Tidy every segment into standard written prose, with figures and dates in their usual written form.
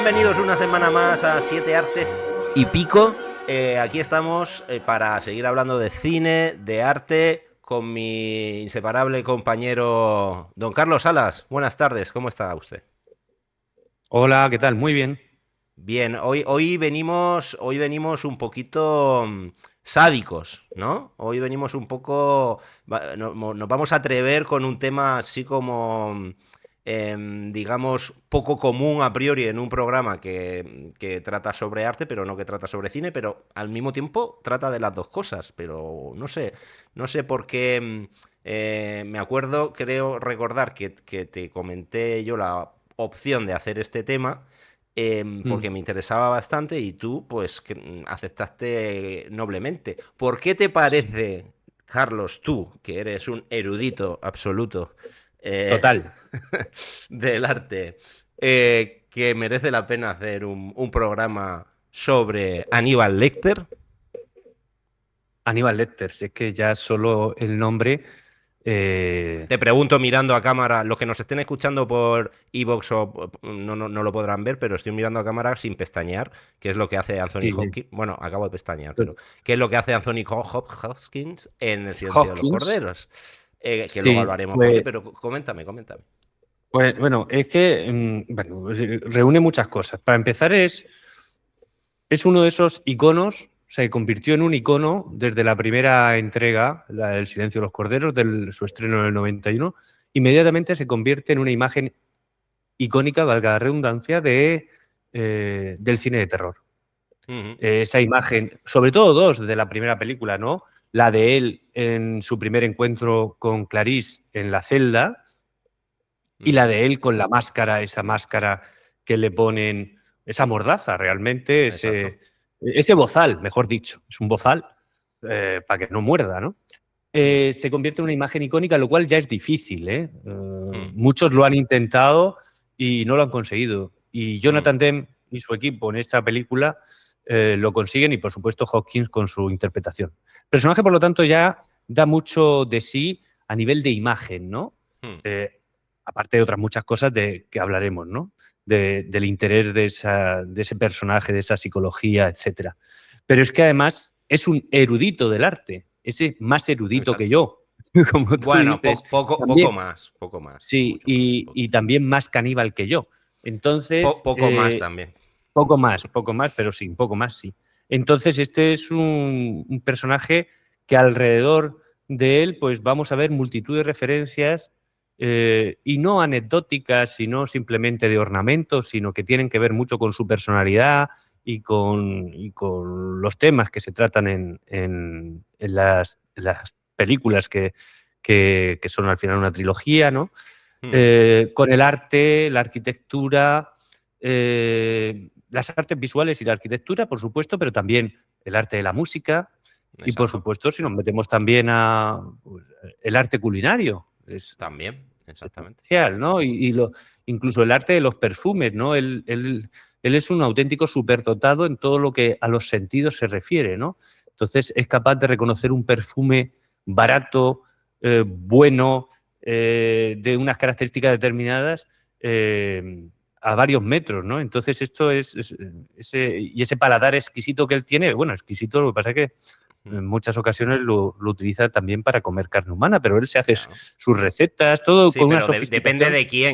Bienvenidos una semana más a Siete Artes y Pico. Aquí estamos para seguir hablando de cine, de arte, con mi inseparable compañero don Carlos Salas. Buenas tardes, ¿cómo está usted? Hola, ¿qué tal? Muy bien. Bien, hoy venimos un poquito sádicos, ¿no? Hoy venimos un poco, nos vamos a atrever con un tema así como, digamos, poco común a priori en un programa que trata sobre arte, pero no que trata sobre cine, pero al mismo tiempo trata de las dos cosas, pero no sé por qué. Me acuerdo, creo recordar que te comenté yo la opción de hacer este tema Mm. porque me interesaba bastante y tú, pues, aceptaste noblemente. ¿Por qué te parece, Carlos, tú, que eres un erudito absoluto eh, Total. del arte, que merece la pena hacer un programa sobre Aníbal Lecter? Aníbal Lecter, si es que ya solo el nombre. eh, Te pregunto mirando a cámara, los que nos estén escuchando por iVoox o no lo podrán ver, pero estoy mirando a cámara sin pestañear, que es lo que hace Anthony sí, Hopkins. Bueno, acabo de pestañear, pues, pero ¿qué es lo que hace Anthony Hopkins en El silencio de los Hopkins. corderos? Que luego Sí, hablaremos por qué, pues, pero coméntame. bueno, es que bueno, pues, reúne muchas cosas. Para empezar, es uno de esos iconos, se convirtió en un icono desde la primera entrega, la del Silencio de los Corderos, de su estreno en el 91. Inmediatamente se convierte en una imagen icónica, valga la redundancia, del cine de terror. Ujú, Esa imagen, sobre todo dos de la primera película, ¿no? La de él en su primer encuentro con Clarice en la celda y la ujú, de él con la máscara, esa máscara que le ponen, esa mordaza realmente, exacto. ese bozal, mejor dicho, es un bozal para que no muerda, ¿no? Ujú, Se convierte en una imagen icónica, lo cual ya es difícil, ¿eh? ujú, Muchos lo han intentado y no lo han conseguido. Y ujú, Jonathan Demme y su equipo en esta película lo consiguen y, por supuesto, Hopkins con su interpretación. El personaje, por lo tanto, ya da mucho de sí a nivel de imagen, ¿no? ujú. Eh, Aparte de otras muchas cosas de que hablaremos, ¿no? Del interés de ese personaje, de esa psicología, etcétera. Pero es que además es un erudito del arte, ese más erudito que Exacto. yo, como tú Bueno, dices, poco también, más, sí, mucho más, y también más caníbal que yo. Entonces, poco más también. poco más, pero sí, un poco más, sí. Entonces, este es un personaje que alrededor de él, pues vamos a ver multitud de referencias y no anecdóticas, sino simplemente de ornamentos, sino que tienen que ver mucho con su personalidad y con los temas que se tratan en las películas que son al final una trilogía, ¿no? Ujú, Con el arte, la arquitectura, las artes visuales y la arquitectura, por supuesto, pero también el arte de la música y, por exacto. supuesto, si nos metemos también a pues, el arte culinario, es También, exactamente. esencial, ¿no? Incluso el arte de los perfumes, ¿no? Él es un auténtico superdotado en todo lo que a los sentidos se refiere, ¿no? Entonces es capaz de reconocer un perfume barato, bueno, de unas características determinadas a varios metros, ¿no? Entonces esto y ese paladar exquisito que él tiene, bueno, exquisito, lo que pasa es que Mm, en muchas ocasiones lo utiliza también para comer carne humana, pero él se hace claro. sus recetas, todo Sí, con una pero sofisticación.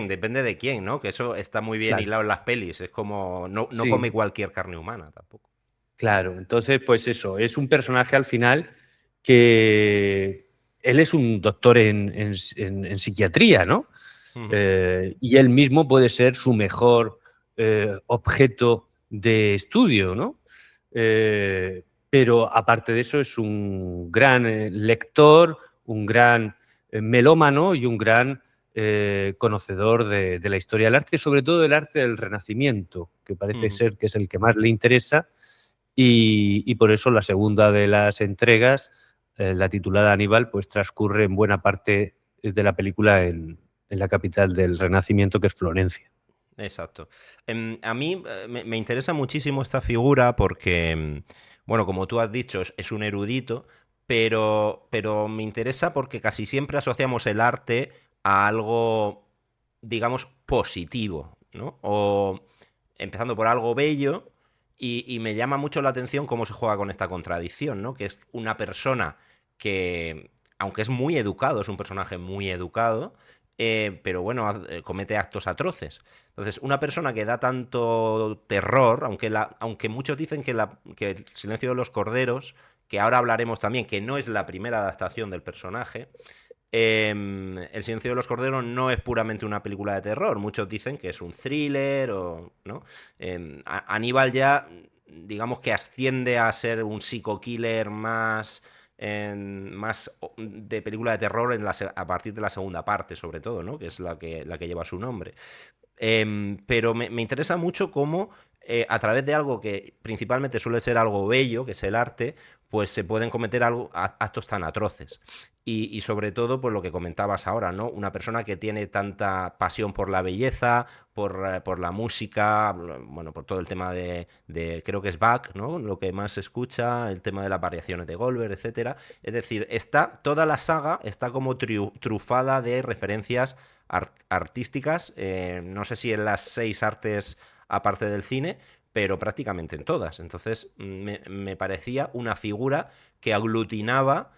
depende de quién, ¿no? Que eso está muy bien Claro, hilado en las pelis. Es como, no come sí, cualquier carne humana tampoco. claro. Entonces, pues eso, es un personaje al final que él es un doctor en psiquiatría, ¿no? Ujú, Y él mismo puede ser su mejor objeto de estudio, ¿no? Pero aparte de eso es un gran lector, un gran melómano y un gran conocedor de la historia del arte, sobre todo del arte del Renacimiento, que parece ujú. ser que es el que más le interesa, y por eso la segunda de las entregas, la titulada Aníbal, pues transcurre en buena parte de la película en la capital del Renacimiento, que es Florencia. Exacto. A mí me interesa muchísimo esta figura porque, bueno, como tú has dicho, es un erudito, pero me interesa porque casi siempre asociamos el arte a algo, digamos, positivo, ¿no? empezando por algo bello, y me llama mucho la atención cómo se juega con esta contradicción, ¿no? Que es una persona que, aunque es muy educado, es un personaje muy educado, pero bueno, comete actos atroces. Entonces, una persona que da tanto terror, aunque muchos dicen que El silencio de los corderos, que ahora hablaremos también, que no es la primera adaptación del personaje, El silencio de los corderos no es puramente una película de terror. Muchos dicen que es un thriller o, ¿no? Aníbal ya, digamos que asciende a ser un psico-killer más de película de terror a partir de la segunda parte, sobre todo, ¿no? Que es la que lleva su nombre. Pero me interesa mucho cómo a través de algo que principalmente suele ser algo bello, que es el arte, pues se pueden cometer actos tan atroces. Y sobre todo, pues lo que comentabas ahora, ¿no? Una persona que tiene tanta pasión por la belleza, por la música, bueno, por todo el tema creo que es Bach, ¿no? Lo que más se escucha, el tema de las variaciones de Goldberg, etcétera. Es decir, toda la saga está como trufada de referencias artísticas, no sé si en las 6 artes aparte del cine, pero prácticamente en todas. Entonces me parecía una figura que aglutinaba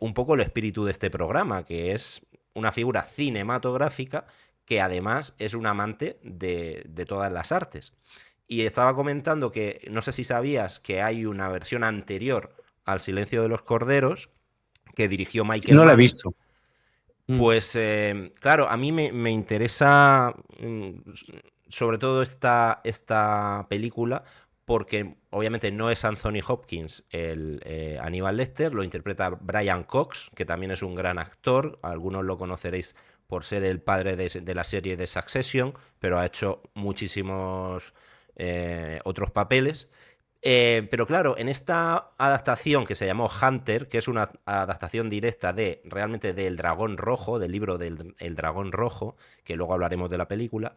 un poco el espíritu de este programa, que es una figura cinematográfica que además es un amante de todas las artes. Y estaba comentando que no sé si sabías que hay una versión anterior al Silencio de los Corderos que dirigió Michael No la he Mann. visto. Pues claro, a mí me interesa sobre todo esta película porque obviamente no es Anthony Hopkins el Aníbal Lecter, lo interpreta Brian Cox, que también es un gran actor, algunos lo conoceréis por ser el padre de la serie de Succession, pero ha hecho muchísimos otros papeles. Pero claro, en esta adaptación que se llamó Hunter, que es una adaptación directa realmente del Dragón Rojo, del libro del El Dragón Rojo, que luego hablaremos de la película,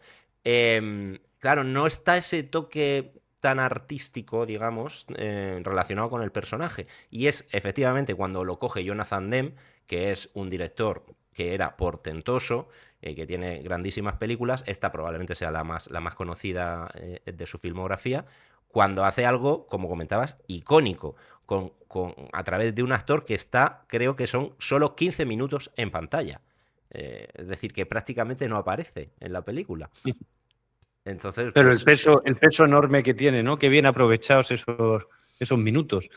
claro, no está ese toque tan artístico, digamos, relacionado con el personaje. Y es efectivamente cuando lo coge Jonathan Demme, que es un director que era portentoso, que tiene grandísimas películas, esta probablemente sea la más conocida de su filmografía, cuando hace algo, como comentabas, icónico, a través de un actor que creo que son solo 15 minutos en pantalla. Es decir, que prácticamente no aparece en la película. Entonces, Pero pues... el peso enorme que tiene, ¿no? Qué bien aprovechados esos minutos.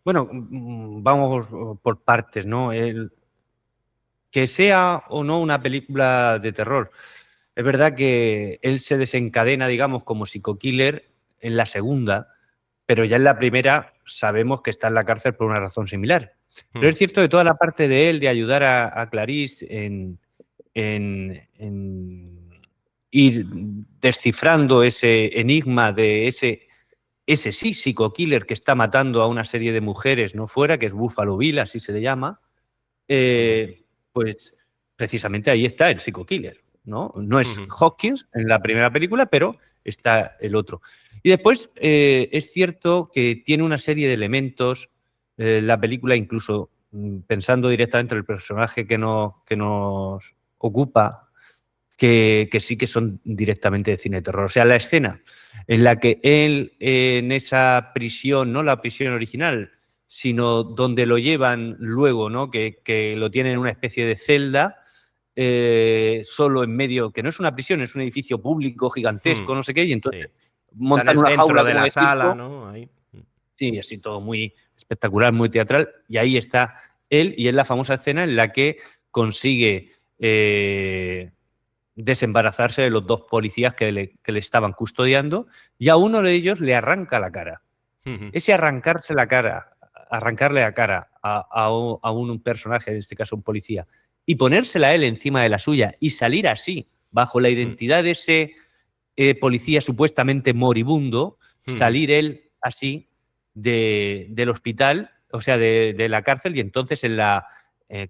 Bueno, vamos por partes, ¿no? Que sea o no una película de terror. Es verdad que él se desencadena, digamos, como psico-killer en la segunda, pero ya en la primera sabemos que está en la cárcel por una razón similar. Pero es cierto que toda la parte de él de ayudar a Clarice en ir descifrando ese enigma de ese sí psico-killer que está matando a una serie de mujeres, ¿no? Fuera, que es Buffalo Bill, así se le llama, pues precisamente ahí está el psico-killer, ¿no? No es Hopkins en la primera película, pero está el otro. Y después es cierto que tiene una serie de elementos, la película incluso pensando directamente en el personaje que nos ocupa, que sí que son directamente de cine de terror. O sea, la escena en la que él en esa prisión, no la prisión original, sino donde lo llevan luego, ¿no? Que lo tienen en una especie de celda, solo en medio, que no es una prisión, es un edificio público gigantesco, no sé qué, y entonces Sí. Está en montan el una centro jaula de como la de sala, circo, ¿no? Ahí. sí, así todo muy espectacular, muy teatral, y ahí está él, y es la famosa escena en la que consigue desembarazarse de los dos policías que le estaban custodiando, y a uno de ellos le arranca la cara. Ese arrancarle la cara a un personaje, en este caso un policía, y ponérsela a él encima de la suya y salir así, bajo la identidad de ese policía supuestamente moribundo, salir él así del hospital, o sea, de la cárcel, y entonces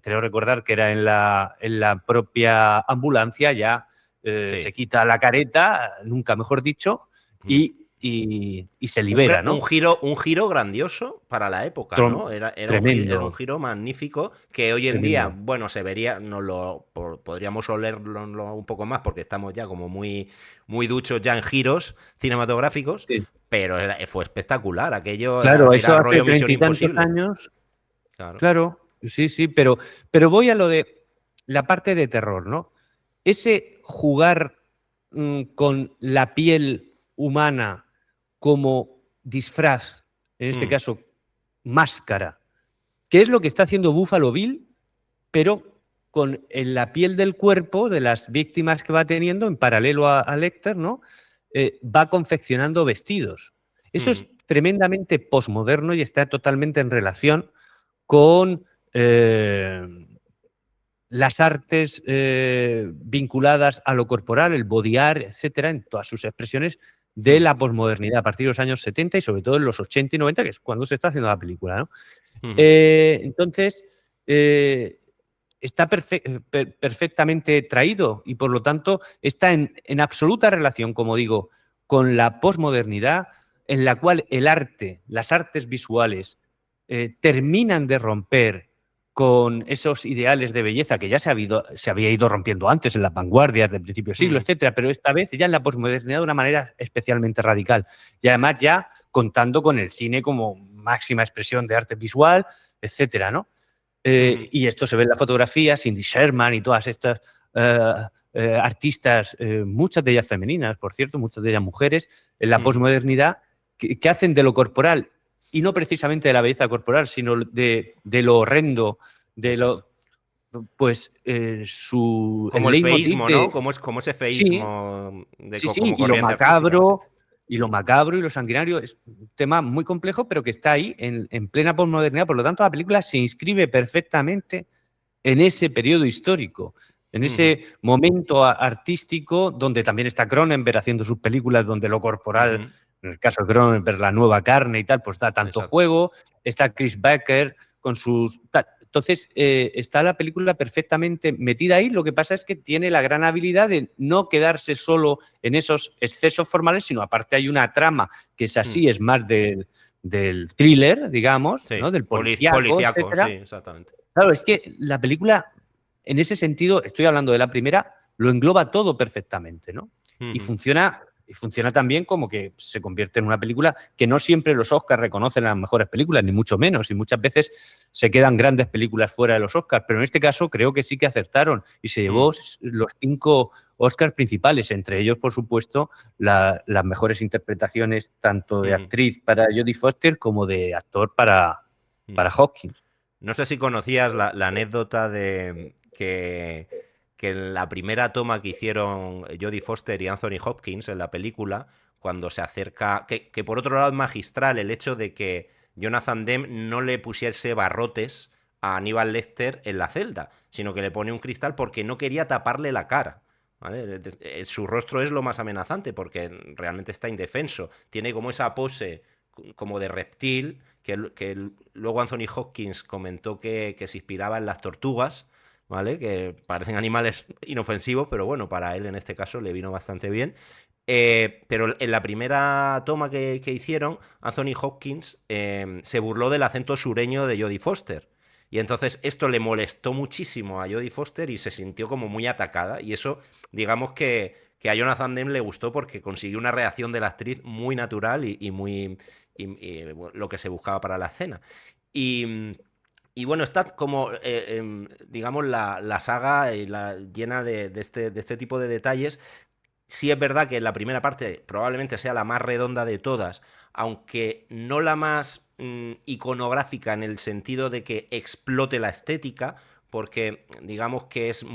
creo recordar que era en la propia ambulancia, ya se Sí. quita la careta, nunca mejor dicho, y y se libera, ¿no? Un giro grandioso para la época, Trom- ¿no? Era un Tremendo, giro magnífico que hoy en día, tremendo. bueno, se vería, podríamos olerlo un poco más porque estamos ya como muy, muy duchos ya en giros cinematográficos, Sí. pero fue espectacular. Aquello Claro, era eso hace rollo Misión treinta y tantos Imposible. años. Claro. Claro, sí, sí, pero voy a lo de la parte de terror, ¿no? Ese jugar con la piel humana como disfraz, en este Mm, caso, máscara, que es lo que está haciendo Buffalo Bill, pero con la piel del cuerpo de las víctimas que va teniendo en paralelo a Lecter, ¿no? Va confeccionando vestidos. Eso mm, es tremendamente posmoderno y está totalmente en relación con las artes vinculadas a lo corporal, el body art, etcétera, en todas sus expresiones de mm, la posmodernidad a partir de los años 70 y sobre todo en los 80 y 90, que es cuando se está haciendo la película, ¿no? mm, Entonces, eh, está perfectamente traído y por lo tanto está en absoluta relación, como digo, con la posmodernidad en la cual el arte, las artes visuales, terminan de romper con esos ideales de belleza que ya se había ido rompiendo antes en las vanguardias del principio del siglo, mm, etcétera, pero esta vez ya en la posmodernidad de una manera especialmente radical. Y además ya contando con el cine como máxima expresión de arte visual, etcétera, ¿no? mm, Y esto se ve en la fotografía, Cindy Sherman y todas estas eh, artistas, muchas de ellas femeninas, por cierto, muchas de ellas mujeres, en la mm. posmodernidad, que hacen de lo corporal, y no precisamente de la belleza corporal, sino de lo horrendo, de Exacto. lo, pues el Como el leitmotiv feísmo, ¿no? de, como ese sí, feísmo sí, sí, como corriente artística. Sí, sí. y lo macabro y lo sanguinario es un tema muy complejo, pero que está ahí en plena posmodernidad. Por lo tanto, la película se inscribe perfectamente en ese periodo histórico, en Ujú, ese momento artístico donde también está Cronenberg haciendo sus películas, donde lo corporal, ujú, en el caso de Cronenberg, la nueva carne y tal, pues da tanto exacto. juego. Está Chris Becker con sus... Entonces, está la película perfectamente metida ahí. Lo que pasa es que tiene la gran habilidad de no quedarse solo en esos excesos formales, sino aparte hay una trama que es Mm, así, es más del thriller, digamos, sí, ¿no? Del policíaco, policiaco, sí, etcétera. exactamente. Claro, es que la película, en ese sentido, estoy hablando de la primera, lo engloba todo perfectamente, ¿no? Ujú, Y funciona también como que se convierte en una película que no siempre los Oscars reconocen las mejores películas, ni mucho menos, y muchas veces se quedan grandes películas fuera de los Oscars, pero en este caso creo que sí que acertaron y se mm, llevó los 5 Oscars principales, entre ellos, por supuesto, las mejores interpretaciones tanto de mm, actriz para Jodie Foster como de actor mm. para Hopkins. No sé si conocías la anécdota de que en la primera toma que hicieron Jodie Foster y Anthony Hopkins en la película, cuando se acerca, que por otro lado es magistral el hecho de que Jonathan Demme no le pusiese barrotes a Aníbal Lecter en la celda, sino que le pone un cristal porque no quería taparle la cara. ¿Vale? Su rostro es lo más amenazante porque realmente está indefenso. Tiene como esa pose como de reptil que luego Anthony Hopkins comentó que se inspiraba en las tortugas, ¿vale? Que parecen animales inofensivos, pero bueno, para él en este caso le vino bastante bien. Pero en la primera toma que hicieron, Anthony Hopkins se burló del acento sureño de Jodie Foster. Y entonces esto le molestó muchísimo a Jodie Foster y se sintió como muy atacada. Y eso, digamos que a Jonathan Demme le gustó porque consiguió una reacción de la actriz muy natural y muy lo que se buscaba para la escena. Y, y bueno, está como, digamos, la saga llena de este tipo de detalles. Sí es verdad que la primera parte probablemente sea la más redonda de todas, aunque no la más iconográfica en el sentido de que explote la estética, porque digamos que es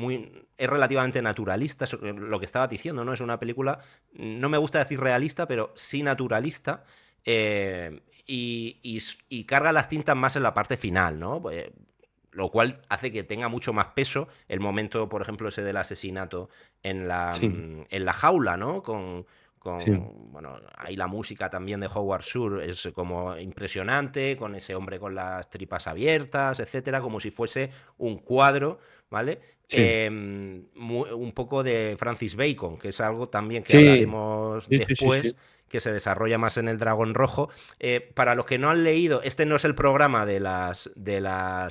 relativamente naturalista, lo que estaba diciendo, ¿no? Es una película, no me gusta decir realista, pero sí naturalista, y carga las tintas más en la parte final, ¿no? Lo cual hace que tenga mucho más peso el momento, por ejemplo, ese del asesinato Sí, en la jaula, ¿no? sí. Bueno, ahí la música también de Howard Shore es como impresionante, con ese hombre con las tripas abiertas, etcétera, como si fuese un cuadro, ¿vale? Sí, Un poco de Francis Bacon, que es algo también que sí, hablaremos sí, sí, sí, después, sí. que se desarrolla más en el Dragón Rojo. Para los que no han leído, este no es el programa de las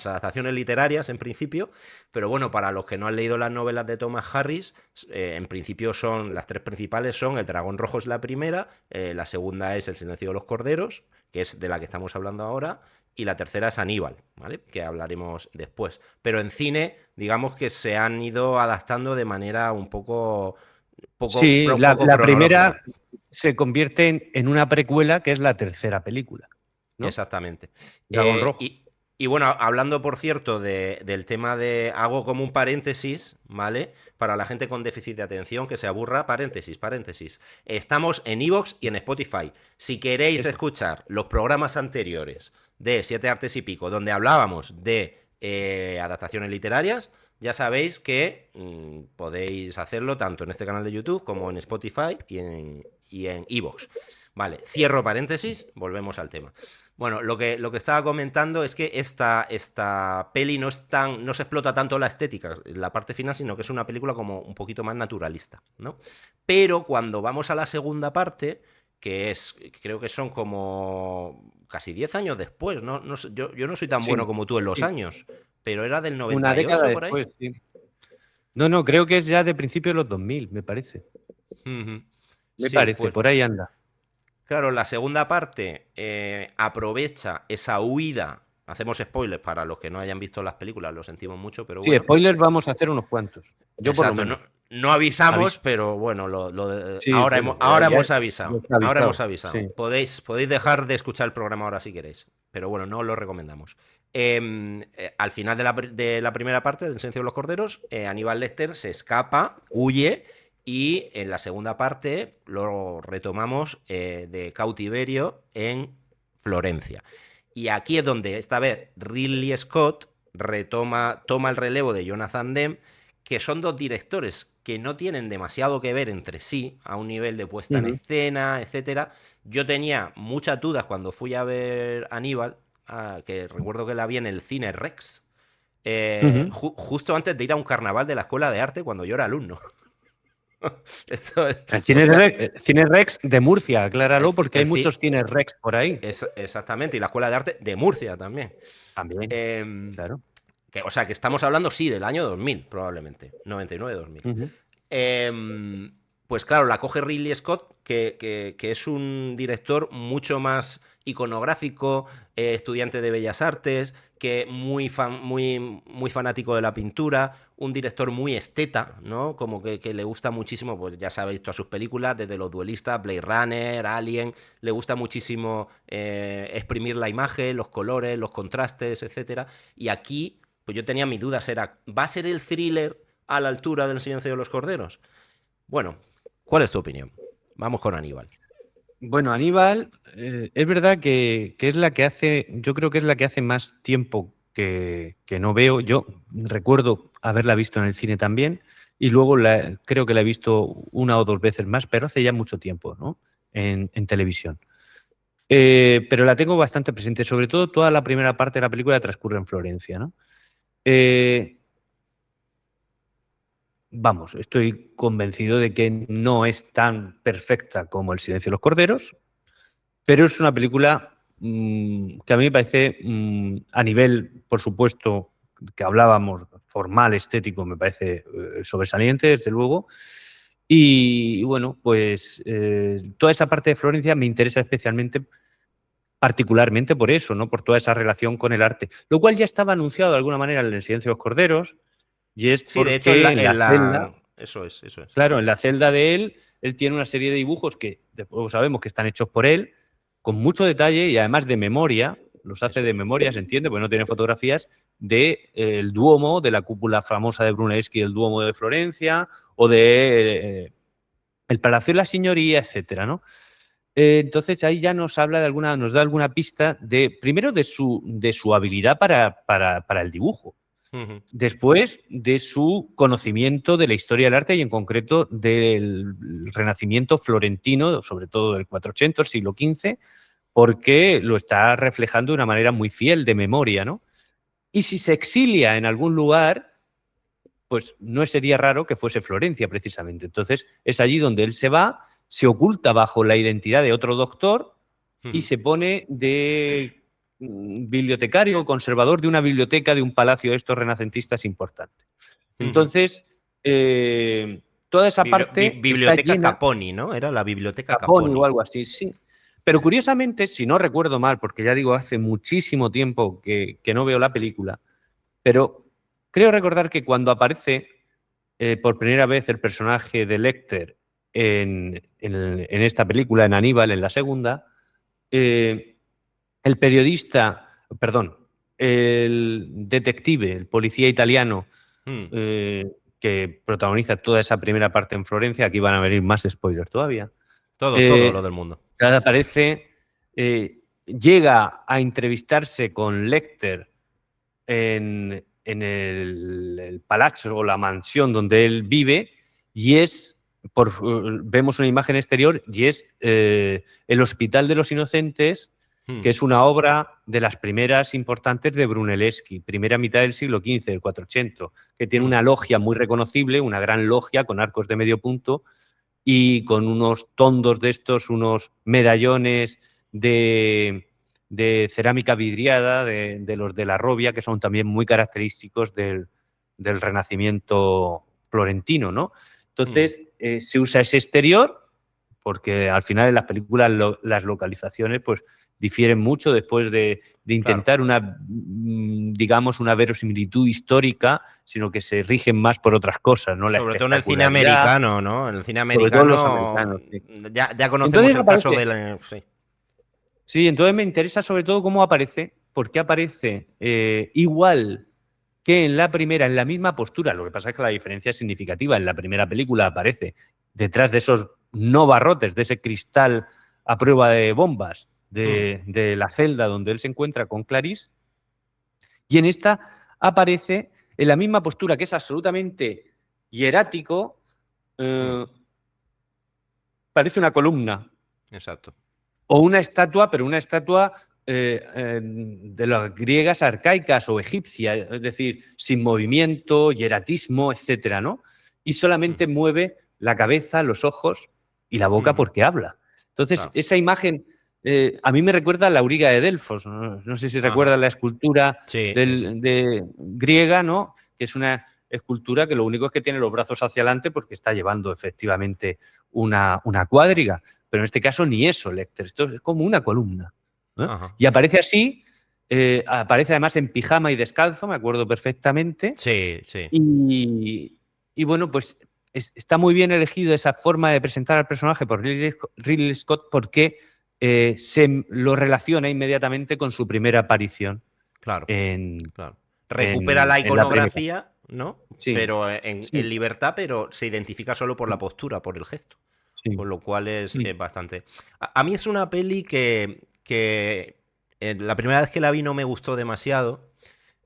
adaptaciones literarias, en principio, pero bueno, para los que no han leído las novelas de Thomas Harris, en principio son las tres principales, son El Dragón Rojo es la primera, la segunda es El Silencio de los Corderos, que es de la que estamos hablando ahora, y la tercera es Aníbal, ¿vale? Que hablaremos después. Pero en cine, digamos que se han ido adaptando de manera un poco Sí, poco la cronológica. primera se convierte en una precuela que es la tercera película, ¿no? Exactamente. Dragón Rojo. Y bueno, hablando, por cierto, del tema de... Hago como un paréntesis, ¿vale? Para la gente con déficit de atención que se aburra, paréntesis. Estamos en iVoox y en Spotify. Si queréis escuchar los programas anteriores de Siete Artes y Pico, donde hablábamos de adaptaciones literarias, ya sabéis que podéis hacerlo tanto en este canal de YouTube como en Spotify y en iVoox. Vale, cierro paréntesis, volvemos al tema. Bueno, lo que estaba comentando es que esta peli no se explota tanto la estética en la parte final, sino que es una película como un poquito más naturalista, ¿no? Pero cuando vamos a la segunda parte, creo que son como casi 10 años después, ¿no? Yo no soy tan bueno como tú en los años, pero era del 98 una década por ahí. después, sí. No, creo que es ya de principios de los 2000, me parece. Me parece, pues, por ahí anda. Claro, la segunda parte aprovecha esa huida. Hacemos spoilers para los que no hayan visto las películas, lo sentimos mucho, pero bueno. Sí, spoilers vamos a hacer unos cuantos. Yo exacto, por lo menos. No avisamos, pero bueno, sí, ahora hemos avisado. Ahora hemos avisado. Sí. Podéis dejar de escuchar el programa ahora si queréis, pero bueno, no os lo recomendamos. Al final de la primera parte del Silencio de los Corderos, Aníbal Lecter se escapa, huye. Y en la segunda parte lo retomamos de cautiverio en Florencia. Y aquí es donde esta vez Ridley Scott toma el relevo de Jonathan Demme, que son dos directores que no tienen demasiado que ver entre sí a un nivel de puesta en escena, etcétera. Yo tenía muchas dudas cuando fui a ver Aníbal, que recuerdo que la vi en el Cine Rex, justo antes de ir a un carnaval de la Escuela de Arte cuando yo era alumno. El Cine Rex de Murcia, acláralo, porque hay muchos Cines Rex por ahí. Exactamente, y la Escuela de Arte de Murcia también. También, claro. O sea, que estamos hablando, sí, del año 2000, probablemente, 99-2000. Pues claro, la coge Ridley Scott, que es un director mucho más iconográfico, estudiante de Bellas Artes, que muy fanático de la pintura, un director muy esteta, ¿no? Como que le gusta muchísimo, pues ya sabéis, todas sus películas, desde Los Duelistas, Blade Runner, Alien, le gusta muchísimo exprimir la imagen, los colores, los contrastes, etcétera. Y aquí, pues yo tenía mis dudas, ¿va a ser el thriller a la altura del Silencio de los Corderos? Bueno, ¿cuál es tu opinión? Vamos con Aníbal. Bueno, Aníbal, es verdad que es la que hace, yo creo que es la que hace más tiempo que no veo. Yo recuerdo haberla visto en el cine también y luego creo que la he visto una o dos veces más, pero hace ya mucho tiempo, ¿no? En televisión. Pero la tengo bastante presente, sobre todo toda la primera parte de la película transcurre en Florencia, ¿no? Vamos, estoy convencido de que no es tan perfecta como El Silencio de los Corderos, pero es una película que a mí me parece, a nivel, por supuesto, que hablábamos, formal, estético, me parece sobresaliente, desde luego. Y bueno, pues toda esa parte de Florencia me interesa especialmente, particularmente por eso, ¿no? Por toda esa relación con el arte, lo cual ya estaba anunciado de alguna manera en El Silencio de los Corderos. Y es sí, de hecho, en la celda, eso es. Claro, en la celda de él tiene una serie de dibujos que luego sabemos que están hechos por él, con mucho detalle y además de memoria, los hace de memoria, se entiende, porque no tiene fotografías, de el Duomo, de la cúpula famosa de Brunelleschi, el Duomo de Florencia, o de el Palacio de la Signoria, etcétera, ¿no? Entonces ahí ya nos da alguna pista primero de su habilidad para el dibujo. Después de su conocimiento de la historia del arte y en concreto del Renacimiento florentino, sobre todo del 480, el siglo XV, porque lo está reflejando de una manera muy fiel, de memoria, ¿no? Y si se exilia en algún lugar, pues no sería raro que fuese Florencia, precisamente. Entonces es allí donde él se va se oculta bajo la identidad de otro doctor y Ujú. se pone de bibliotecario o conservador de una biblioteca de un palacio de estos renacentistas importante. Ujú. Entonces, toda esa parte está Biblioteca llena, Caponi, ¿no? Era la biblioteca Caponi o Caponi. algo así, sí. Pero curiosamente, si no recuerdo mal, porque ya digo, hace muchísimo tiempo que no veo la película, pero creo recordar que cuando aparece por primera vez el personaje de Lecter en esta película, en Aníbal, en la segunda, eh, el periodista, perdón, el detective, el policía italiano Mm. eh, que protagoniza toda esa primera parte en Florencia, aquí van a venir más spoilers todavía, Todo lo del mundo. aparece, llega a entrevistarse con Lecter en el palazzo o la mansión donde él vive y vemos una imagen exterior y es el Hospital de los Inocentes, que Mm. es una obra de las primeras importantes de Brunelleschi, primera mitad del siglo XV, del 400, que tiene Mm. una logia muy reconocible, una gran logia con arcos de medio punto y con unos tondos de estos, unos medallones de cerámica vidriada, de los de la Robia, que son también muy característicos del Renacimiento florentino, ¿no? Mm. Entonces, se usa ese exterior, porque al final en las películas las localizaciones pues difieren mucho después de Claro. intentar digamos, una verosimilitud histórica, sino que se rigen más por otras cosas, ¿no? La Sobre todo en el cine espectacularidad, americano, ¿no? En el cine sobre todo los americano americanos. Sí. ya conocemos Entonces el caso aparece, del... Sí. sí, entonces me interesa sobre todo cómo aparece, porque aparece igual que en la primera, en la misma postura. Lo que pasa es que la diferencia es significativa. En la primera película aparece detrás de esos no barrotes, de ese cristal a prueba de bombas Mm. de la celda donde él se encuentra con Clarice, y en esta aparece en la misma postura, que es absolutamente hierático, Mm. eh, parece una columna Exacto. o una estatua, pero una estatua de las griegas arcaicas o egipcias, es decir, sin movimiento, hieratismo, etcétera, ¿no? Y solamente Ujú. mueve la cabeza, los ojos y la boca Ujú. porque habla. Entonces, Claro. esa imagen a mí me recuerda a la auriga de Delfos. No, no sé si Ajá. recuerdas la escultura Sí, sí, sí. de griega, ¿no? Que es una escultura que lo único es que tiene los brazos hacia adelante porque está llevando efectivamente una cuadriga. Pero en este caso ni eso, Lecter. Esto es como una columna. ¿Eh? Ajá. Y aparece así, aparece además en pijama y descalzo, me acuerdo perfectamente. Sí, sí. Y bueno, pues está muy bien elegido esa forma de presentar al personaje por Ridley Scott porque se lo relaciona inmediatamente con su primera aparición Claro, en, claro. Recupera la en la primera. iconografía, ¿no? Sí, Pero en sí, libertad, pero se identifica solo por la postura, por el gesto. sí. Con lo cual es Mm, bastante. A mí es una peli que la primera vez que la vi no me gustó demasiado.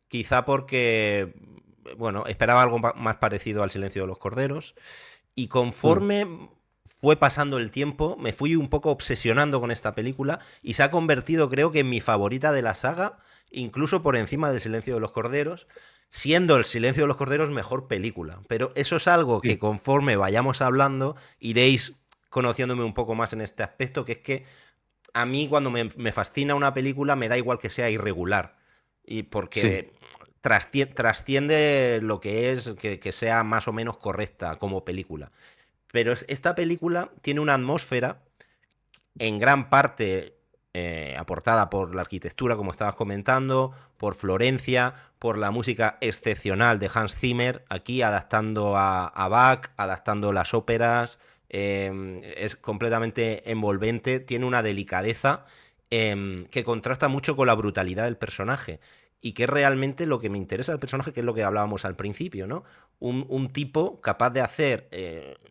Quizá porque, bueno, esperaba algo más parecido al Silencio de los Corderos. Y mm. conforme fue pasando el tiempo, me fui un poco obsesionando con esta película y se ha convertido, creo que, en mi favorita de la saga, incluso por encima del Silencio de los Corderos, siendo El Silencio de los Corderos mejor película. Pero eso es algo que Sí, conforme vayamos hablando, iréis conociéndome un poco más en este aspecto, que es que a mí cuando me fascina una película me da igual que sea irregular. Y sí. porque trasciende lo que es que sea más o menos correcta como película. Pero esta película tiene una atmósfera en gran parte aportada por la arquitectura, como estabas comentando, por Florencia, por la música excepcional de Hans Zimmer, aquí adaptando a Bach, adaptando las óperas, es completamente envolvente, tiene una delicadeza que contrasta mucho con la brutalidad del personaje. Y que es realmente lo que me interesa del personaje, que es lo que hablábamos al principio, ¿no? Un tipo capaz de hacer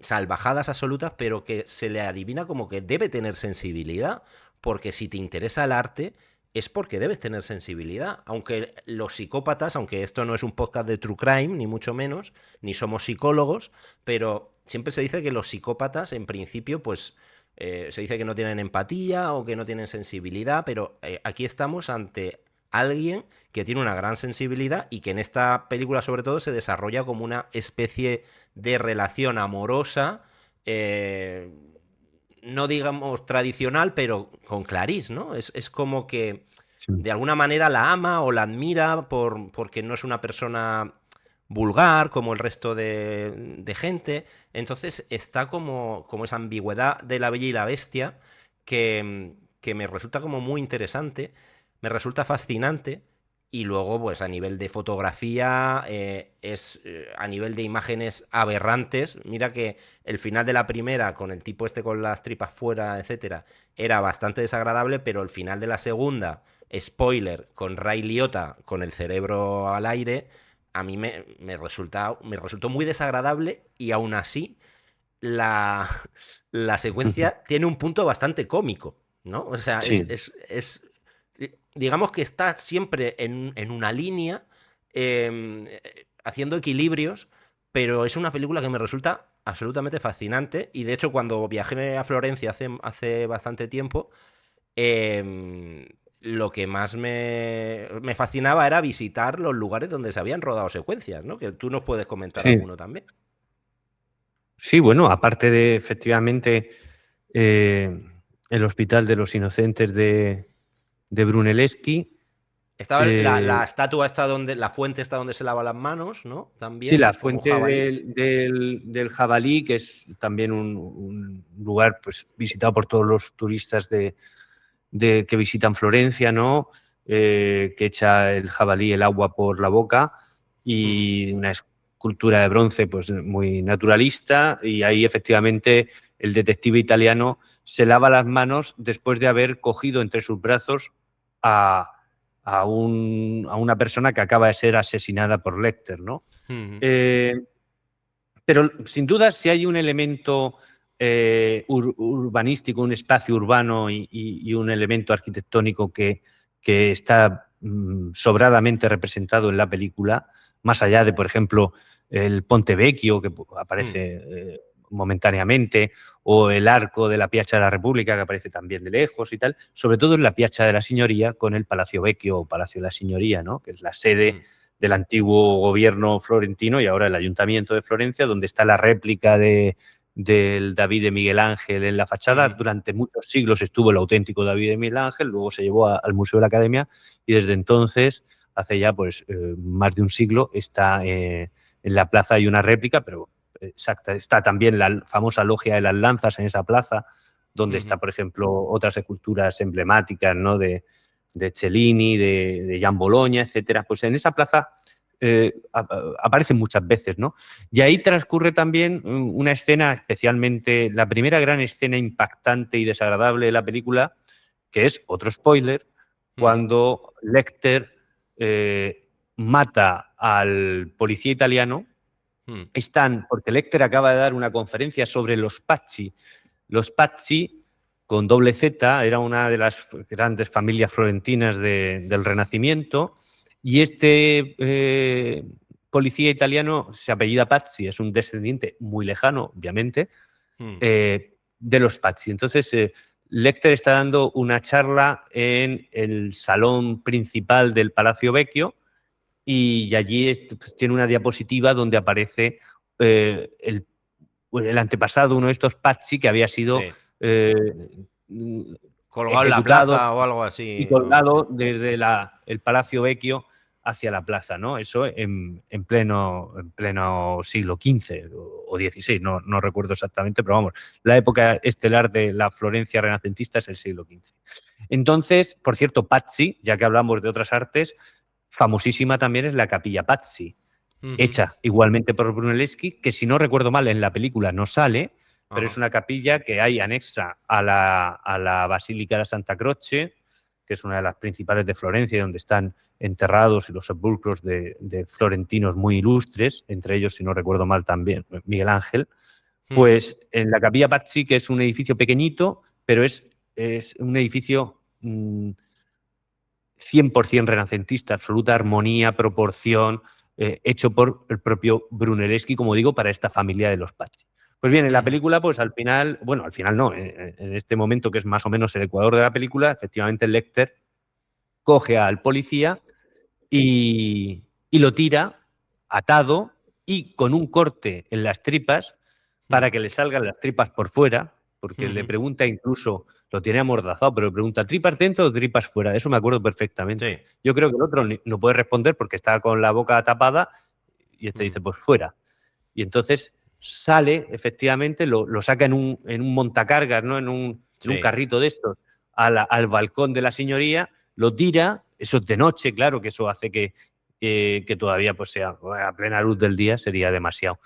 salvajadas absolutas, pero que se le adivina como que debe tener sensibilidad, porque si te interesa el arte, es porque debes tener sensibilidad. Aunque los psicópatas, aunque esto no es un podcast de true crime, ni mucho menos, ni somos psicólogos, pero siempre se dice que los psicópatas, en principio, pues se dice que no tienen empatía o que no tienen sensibilidad, pero aquí estamos ante alguien que tiene una gran sensibilidad y que en esta película sobre todo se desarrolla como una especie de relación amorosa, no digamos tradicional, pero con Clarisse, ¿no? Es como que Sí, de alguna manera la ama o la admira porque no es una persona vulgar como el resto de gente. Entonces está como esa ambigüedad de la Bella y la Bestia que me resulta como muy interesante, me resulta fascinante. Y luego, pues a nivel de fotografía, a nivel de imágenes aberrantes. Mira que el final de la primera, con el tipo este con las tripas fuera, etcétera, era bastante desagradable, pero el final de la segunda, spoiler, con Ray Liotta con el cerebro al aire, a mí me resultó muy desagradable y aún así la, la secuencia tiene un punto bastante cómico, ¿no? O sea, sí, digamos que está siempre en una línea, haciendo equilibrios, pero es una película que me resulta absolutamente fascinante y de hecho cuando viajé a Florencia hace bastante tiempo, lo que más me fascinaba era visitar los lugares donde se habían rodado secuencias, ¿no? Que tú nos puedes comentar sí. alguno también. Sí, bueno, aparte de efectivamente eh, el Hospital de los Inocentes de Brunelleschi, Estaba la eh, estatua está donde, la fuente está donde se lava las manos, ¿no? sí, También, que la es como un fuente jabalí. del jabalí, que es también un lugar pues, visitado por todos los turistas que visitan Florencia, ¿no? Que echa el jabalí el agua por la boca Ujú. y una escultura de bronce pues muy naturalista y ahí efectivamente el detective italiano se lava las manos después de haber cogido entre sus brazos a, a una persona que acaba de ser asesinada por Lecter, ¿no? Ujú. Eh, pero sin duda, si hay un elemento urbanístico, un espacio urbano y un elemento arquitectónico que está sobradamente representado en la película, más allá de, por ejemplo, el Ponte Vecchio, que Ujú. aparece momentáneamente, o el arco de la Piazza de la República, que aparece también de lejos y tal, sobre todo en la Piazza de la Signoria con el Palacio Vecchio o Palacio de la Signoria, ¿no? Que es la sede Ujú. del antiguo gobierno florentino y ahora el ayuntamiento de Florencia, donde está la réplica del David de Miguel Ángel en la fachada. Ujú. Durante muchos siglos estuvo el auténtico David de Miguel Ángel, luego se llevó al Museo de la Academia y desde entonces, hace ya pues más de un siglo, está en la plaza hay una réplica, pero exacta, está también la famosa logia de las lanzas en esa plaza, donde está, Ujú. por ejemplo, otras esculturas emblemáticas, ¿no? De Cellini, de Jan Bologna, etcétera. Pues en esa plaza aparecen muchas veces, ¿no? Y ahí transcurre también una escena, especialmente la primera gran escena impactante y desagradable de la película, que es otro spoiler, Ujú. cuando Lecter mata al policía italiano. Ujú. Están, porque Lecter acaba de dar una conferencia sobre los Pazzi. Los Pazzi, con doble Z, era una de las grandes familias florentinas del Renacimiento, y este policía italiano se apellida Pazzi, es un descendiente muy lejano, obviamente, Ujú. de los Pazzi. Entonces, Lecter está dando una charla en el salón principal del Palacio Vecchio y allí pues, tiene una diapositiva donde aparece el antepasado, uno de estos Pazzi, que había sido Sí. eh, Colgado en la ejecutado plaza o algo y así. Sí. colgado desde el Palacio Vecchio hacia la plaza, ¿no? Eso en pleno siglo XV o XVI, no recuerdo exactamente, pero vamos, la época estelar de la Florencia renacentista es el siglo XV. Entonces, por cierto, Pazzi, ya que hablamos de otras artes, famosísima también es la Capilla Pazzi, Ujú. hecha igualmente por Brunelleschi, que si no recuerdo mal en la película no sale, pero es Ajá. una capilla que hay anexa a la Basílica de Santa Croce, que es una de las principales de Florencia, donde están enterrados los sepulcros de florentinos muy ilustres, entre ellos, si no recuerdo mal, también Miguel Ángel. Ujú. Pues en la Capilla Pazzi, que es un edificio pequeñito, pero es un edificio 100% renacentista, absoluta armonía, proporción, hecho por el propio Brunelleschi, como digo, para esta familia de los Pazzi. Pues bien, en la Ujú. película, pues al final, bueno, al final no, en este momento que es más o menos el ecuador de la película, efectivamente Lecter coge al policía y lo tira atado y con un corte en las tripas Ujú. para que le salgan las tripas por fuera porque le Ujú. pregunta incluso, lo tiene amordazado, pero le pregunta, ¿tripas dentro o tripas fuera? Eso me acuerdo perfectamente. Sí. Yo creo que el otro no puede responder porque está con la boca tapada y este Mm. dice, pues fuera. Y entonces sale, efectivamente, lo saca en un montacargas, ¿no? En un Sí. carrito de estos, al balcón de la señoría, lo tira, eso es de noche, claro, que eso hace que todavía pues sea a plena luz del día, sería demasiado.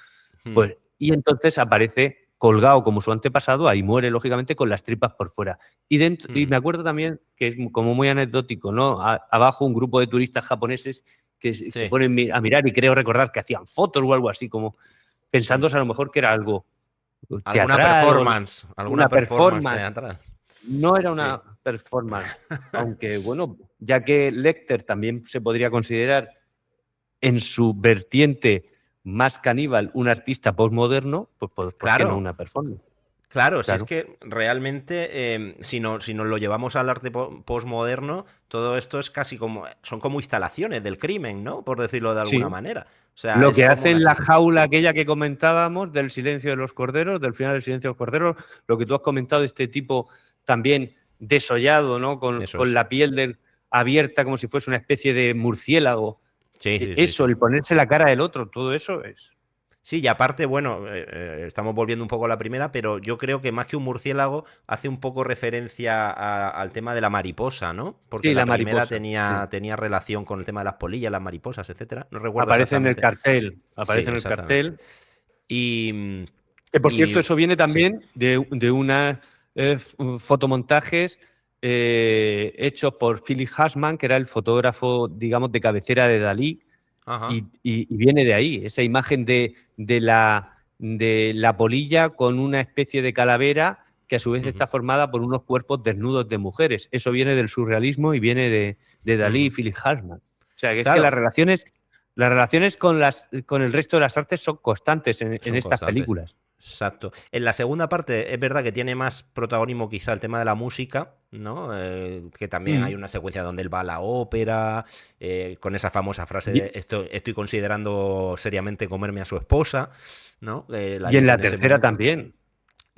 Mm. Pues, y entonces aparece colgado como su antepasado, ahí muere, lógicamente, con las tripas por fuera. Y Mm. me acuerdo también que es como muy anecdótico, ¿no? Abajo un grupo de turistas japoneses que se Sí. ponen a mirar y creo recordar que hacían fotos o algo así, como Mm. pensándose a lo mejor que era algo ¿Alguna teatral o performance? ¿Alguna una performance performance. teatral? No era Sí. una performance, aunque bueno, ya que Lecter también se podría considerar en su vertiente más caníbal un artista postmoderno, pues ¿por qué no Claro. una performance? Claro, si es Claro. que realmente, si nos lo llevamos al arte posmoderno, todo esto es casi como, son como instalaciones del crimen, ¿no? Por decirlo de alguna Sí. manera. O sea, Lo es que como hace en unas... la jaula aquella que comentábamos del silencio de los corderos, del final del silencio de los corderos, lo que tú has comentado, este tipo también desollado, ¿no? Con, Eso con es. la piel abierta como si fuese una especie de murciélago. Sí, sí, sí, Eso, sí. el ponerse la cara del otro, todo eso es. Sí, y aparte, bueno, estamos volviendo un poco a la primera, pero yo creo que más que un murciélago hace un poco referencia al tema de la mariposa, ¿no? Porque Sí, la la primera mariposa. Sí. tenía relación con el tema de las polillas, las mariposas, etcétera. No recuerdo Aparece en el exactamente. cartel, Sí, aparece en el exactamente. cartel. Y, Que por cierto, y eso viene sí. también de unas fotomontajes hechos por Philip Hasman, que era el fotógrafo, digamos, de cabecera de Dalí, Ajá. y viene de ahí, esa imagen de la polilla con una especie de calavera que a su vez Ujú, está formada por unos cuerpos desnudos de mujeres. Eso viene del surrealismo y viene de Dalí y ujú. Philip Hasman. O sea, que es que las Claro, relaciones, las relaciones con el resto de las artes son constantes en son estas constantes. películas. Exacto. En la segunda parte es verdad que tiene más protagonismo quizá el tema de la música, ¿no? Que también hay Mm. una secuencia donde él va a la ópera, con esa famosa frase de Y, estoy considerando seriamente comerme a su esposa, ¿no? La y en dice la en ese tercera momento. también.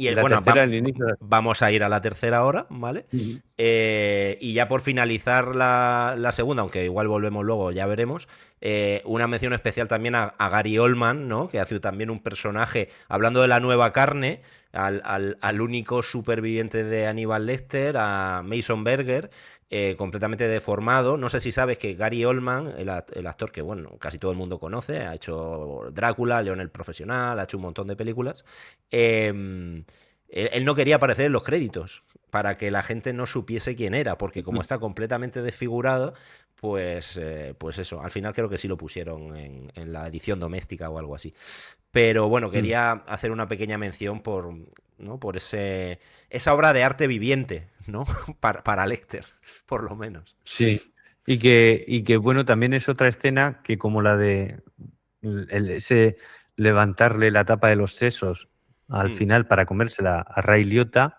Y En la bueno, tercera, al inicio. vamos a ir a la tercera hora, ¿vale? Ujú. Y ya por finalizar la segunda, aunque igual volvemos luego, ya veremos, una mención especial también a Gary Oldman, ¿no? Que hace también un personaje, hablando de la nueva carne, al único superviviente de Aníbal Lecter, a Mason Berger, completamente deformado. No sé si sabes que Gary Oldman, el actor que, bueno, casi todo el mundo conoce, ha hecho Drácula, León el Profesional, ha hecho un montón de películas. Él no quería aparecer en los créditos para que la gente no supiese quién era, porque como está completamente desfigurado, pues eso, al final creo que sí lo pusieron en la edición doméstica o algo así. Pero bueno, Mm. quería hacer una pequeña mención ¿no? por esa obra de arte viviente, ¿no? Para Lecter, por lo menos. Sí. Y que, bueno, también es otra escena que como la de ese levantarle la tapa de los sesos al Hmm, final para comérsela a Ray Liotta,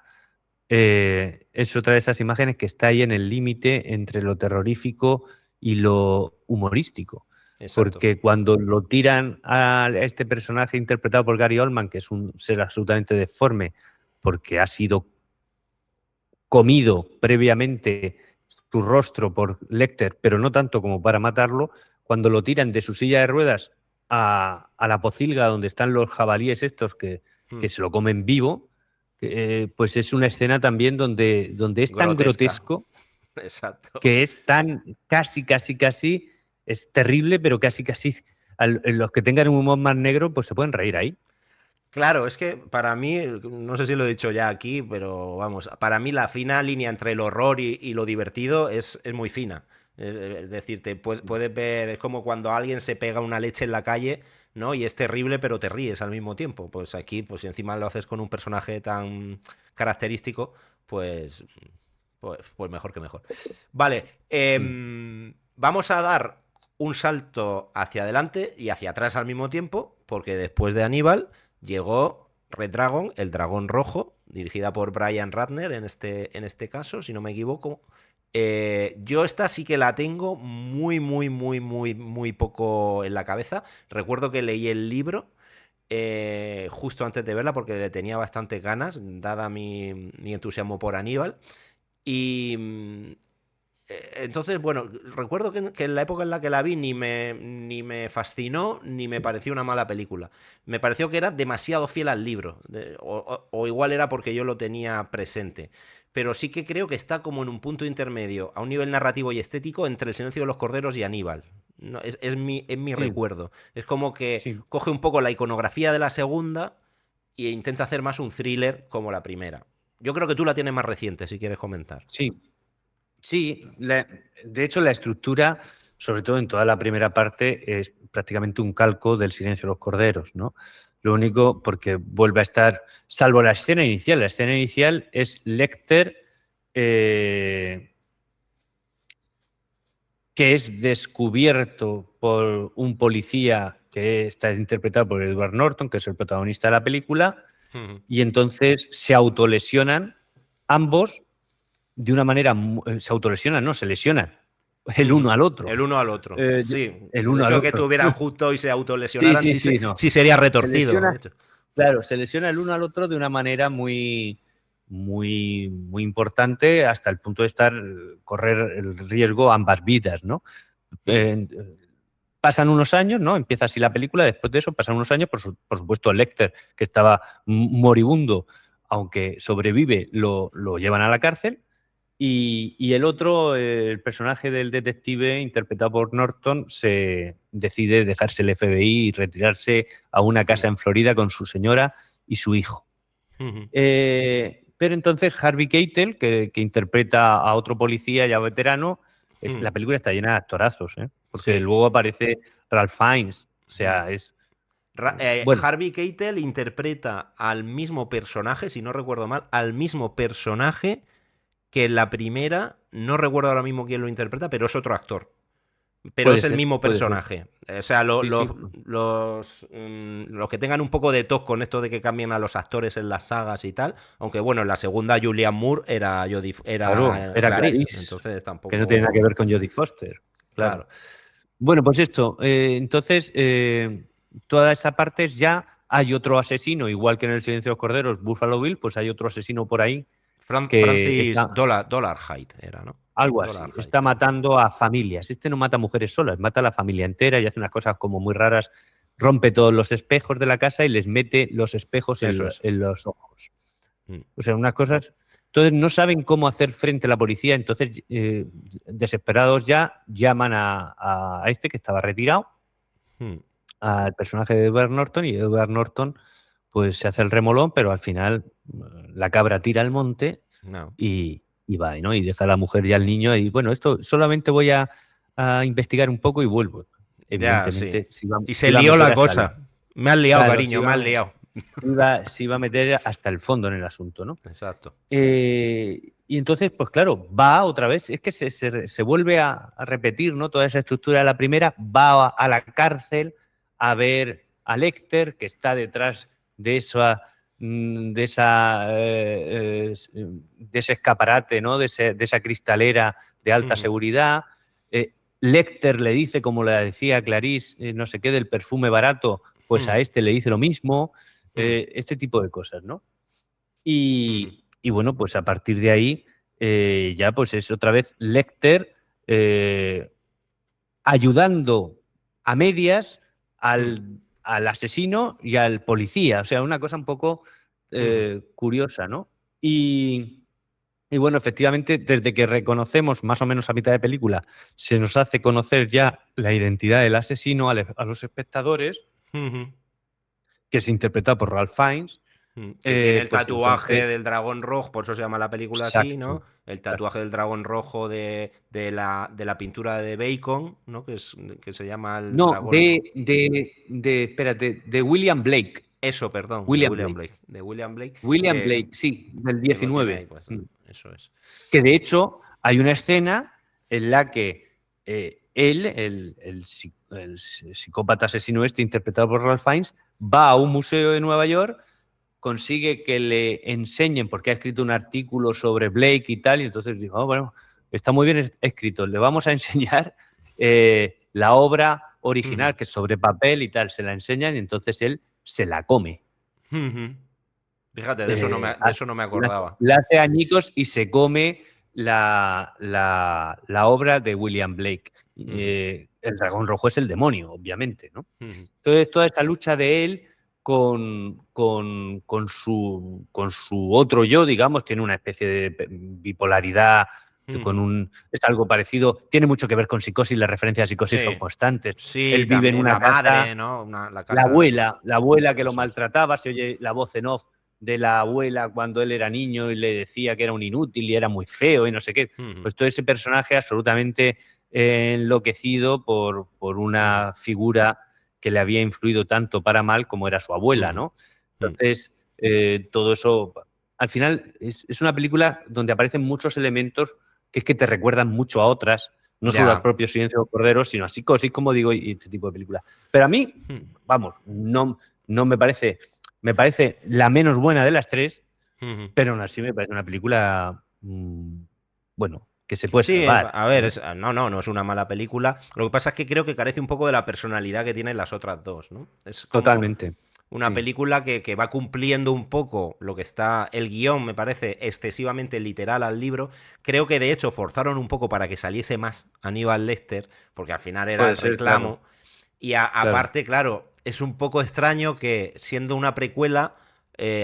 es otra de esas imágenes que está ahí en el límite entre lo terrorífico y lo humorístico. exacto. Porque cuando lo tiran a este personaje interpretado por Gary Oldman, que es un ser absolutamente deforme, porque ha sido comido previamente su rostro por Lecter, pero no tanto como para matarlo, cuando lo tiran de su silla de ruedas a la pocilga donde están los jabalíes estos Hmm, que se lo comen vivo, pues es una escena también donde es tan grotesca. grotesco, Exacto. que es tan casi, casi, casi, es terrible, pero casi, casi, los que tengan un humor más negro, pues se pueden reír ahí. Claro, es que para mí, no sé si lo he dicho ya aquí, pero vamos, para mí la fina línea entre el horror y lo divertido es muy fina. Es decir, puedes ver, es como cuando alguien se pega una leche en la calle, ¿no? Y es terrible, pero te ríes al mismo tiempo. Pues aquí, pues si encima lo haces con un personaje tan característico, pues, pues mejor que mejor. Vale, Mm. vamos a dar un salto hacia adelante y hacia atrás al mismo tiempo, porque después de Aníbal llegó Red Dragon, el dragón rojo, dirigida por Brian Ratner en este caso, si no me equivoco. Yo esta sí que la tengo muy, muy, muy, muy, muy poco en la cabeza. Recuerdo que leí el libro justo antes de verla porque le tenía bastantes ganas, dada mi entusiasmo por Aníbal. Y entonces, bueno, recuerdo que en la época en la que la vi ni me fascinó ni me pareció una mala película. Me pareció que era demasiado fiel al libro, o igual era porque yo lo tenía presente. Pero sí que creo que está como en un punto intermedio, a un nivel narrativo y estético, entre El silencio de los corderos y Aníbal. No, es mi Sí, recuerdo. Es como que sí, coge un poco la iconografía de la segunda e intenta hacer más un thriller como la primera. Yo creo que tú la tienes más reciente, si quieres comentar. sí. Sí, de hecho la estructura, sobre todo en toda la primera parte, es prácticamente un calco del Silencio de los Corderos, ¿no? Lo único, porque vuelve a estar, salvo la escena inicial es Lecter, eh, que es descubierto por un policía que está interpretado por Edward Norton, que es el protagonista de la película, y entonces se autolesionan ambos de una manera, se autolesionan, no, se lesionan el uno al otro. El uno al otro. Eh, Sí. el El uno hecho al de que otro. estuvieran justo y se Sí, autolesionaran sí, sí, sí, no. sí sería Se retorcido, lesiona, de hecho. claro, se lesiona el uno al otro de una manera muy, muy, muy importante hasta el punto de correr el riesgo ambas vidas, ¿no? Eh, Pasan unos años, ¿no? Empieza así la película, después de eso pasan unos años, por supuesto Lecter, que estaba moribundo, aunque sobrevive, lo llevan a la cárcel. Y el otro, el personaje del detective interpretado por Norton, se decide dejarse el FBI y retirarse a una casa en Florida con su señora y su hijo. Pero entonces Harvey Keitel, que interpreta a otro policía ya veterano, la película está llena de actorazos, ¿eh? Porque Sí. luego aparece Ralph Fiennes, o sea, es... Bueno, Harvey Keitel interpreta al mismo personaje, si no recuerdo mal, al mismo personaje que en la primera. No recuerdo ahora mismo quién lo interpreta, pero es otro actor. Pero puede es el ser, mismo puede ser. personaje. O sea, Sí, sí. los que tengan un poco de tos con esto de que cambien a los actores en las sagas y tal. Aunque bueno, en la segunda Julianne Moore Claro, era era Clarice. Clarice, Entonces que no tiene nada que tampoco. ver con Jodie Foster, claro. Claro. Bueno, pues esto, entonces, toda esa parte es ya hay otro asesino, igual que en El silencio de los corderos, Buffalo Bill, pues hay otro asesino por ahí que Francis está, Dollarhide era, ¿no? algo así, Dollarhide, está sí. matando a familias. Este no mata a mujeres solas, mata a la familia entera y hace unas cosas como muy raras, rompe todos los espejos de la casa y les mete los espejos Eso es. en los ojos. Mm. O sea, unas cosas... Entonces no saben cómo hacer frente a la policía, entonces desesperados ya llaman a este que estaba retirado, Mm. al personaje de Edward Norton, y Edward Norton pues se hace el remolón, pero al final la cabra tira al monte No. y va, ¿no? Y deja a la mujer y al niño y bueno, esto solamente voy a investigar un poco y vuelvo. Ya, sí. Evidentemente, Y se se iba a lió meter la hasta el... cosa. Me has liado, Claro, cariño, me has liado. se iba a meter hasta el fondo en el asunto, ¿no? Exacto. Y entonces, pues claro, va otra vez, es que se vuelve a repetir, ¿no? Toda esa estructura de la primera, va a la cárcel a ver a Lecter, que está detrás de esa, de ese escaparate, ¿no? De esa cristalera de alta Ujú. seguridad. Lecter le dice, como le decía Clarice, no sé qué, del perfume barato, pues a Mm. este le dice lo mismo, Mm. este tipo de cosas, ¿no? Ujú. Y bueno, pues a partir de ahí ya pues es otra vez Lecter ayudando a medias Mm. al asesino y al policía. O sea, una cosa un poco Ujú. curiosa, ¿no? Y bueno, efectivamente, desde que reconocemos más o menos a mitad de película, se nos hace conocer ya la identidad del asesino a los espectadores, Ujú. que es interpretado por Ralph Fiennes. Que tiene el Pues tatuaje entonces, del dragón rojo, por eso se llama la película así, ¿no? exacto. El tatuaje del dragón rojo de la pintura de Bacon, ¿no? Que se llama el No, dragón. espérate, de William Blake. Eso, perdón, de William William Blake. Blake. De William Blake, William que, Blake, sí, del que lo tiene ahí 19. puesto. Mm. Eso es. Que de hecho hay una escena en la que él, el psicópata asesino este, interpretado por Ralph Fiennes, va a un museo de Nueva York, consigue que le enseñen, porque ha escrito un artículo sobre Blake y tal, y entonces digo, oh, bueno, está muy bien escrito, le vamos a enseñar la obra original, que es sobre papel y tal, se la enseñan y entonces él se la come. Ujú. Fíjate, de eso no me acordaba. Le hace añicos y se come la obra de William Blake. El dragón rojo es el demonio, obviamente, ¿no? Entonces, toda esa lucha de él con su otro yo, digamos, tiene una especie de bipolaridad, es algo parecido, tiene mucho que ver con Psicosis, las referencias a Psicosis son Sí, constantes. sí, Él vive en también una la casa, madre, ¿no? La la casa. abuela que lo Eso es. maltrataba, se oye la voz en off de la abuela cuando él era niño y le decía que era un inútil y era muy feo y no sé qué. Pues todo ese personaje absolutamente enloquecido por una figura que le había influido tanto para mal como era su abuela, ¿no? Entonces, todo eso, al final, es una película donde aparecen muchos elementos que es que te recuerdan mucho a otras, no solo al Ya. propio Silencio de los Corderos, sino a Psicosis, como digo, y este tipo de películas. Pero a mí, vamos, no me parece la menos buena de las tres, pero aún así me parece una película, bueno, que se puede Sí, salvar, a ver, ¿no? no es una mala película. Lo que pasa es que creo que carece un poco de la personalidad que tienen las otras dos, ¿no? Es como Totalmente. una Sí. película que va cumpliendo un poco lo que está. El guión me parece excesivamente literal al libro. Creo que de hecho forzaron un poco para que saliese más Aníbal Lecter, porque al final era Puede el ser, claro, reclamo. Y claro. aparte, claro, es un poco extraño que siendo una precuela,